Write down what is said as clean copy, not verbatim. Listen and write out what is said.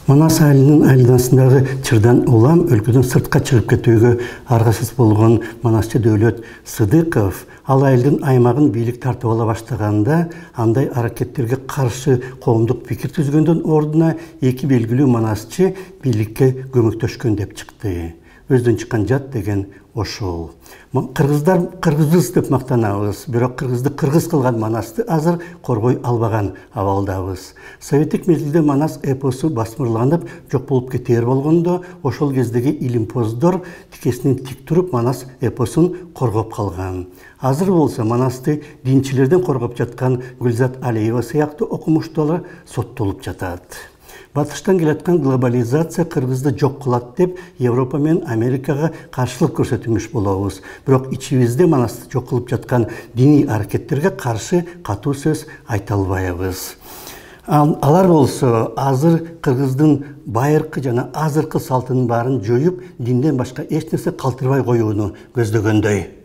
Манас айылының айланасындағы Чырдан улам өлкөдөн сыртка чыгып кетүүгө аргасыз болгон Манасчы Дөлөт Сыдыков ал айылдын аймагын бийлик тартып ала баштаганда андай аракеттерге каршы коомдук пикир түзгөндөн ордуна эки белгилүү манасчы бийликке көмөктөшкөн деп чыкты. Өздөн чыккан жат деген ошол. Кыргыздар кыргыз деп мактанабыз, бирок кыргызды кыргыз кылган Манасты азыр коргой албаган абалдабыз. Советтик мезгилде Манас эпосу басмырланып, жок болуп кетер болгондо, ошол кездеги илимпоздор тикесинен тик туруп Манас эпосун коргоп калган. Азыр болсо Манасты динчилерден коргоп жаткан Гүлзат Алиева сыяктуу окумуштуулар соттолуп жатат. Батыштан келаткан глобализация кыргызды жок кылат деп Европа менен Америкага каршылык көрсөтүмүш болобуз. Бирок ичибизде Манасты жок кылып жаткан диний аракеттерге каршы катуу сөз айта албайбыз. Алар болсо азыр кыргыздын байыркы жана азыркы салтынын баарын жоюп, динден башка эч нерсе калтырбай коюуну көздөгөндөй.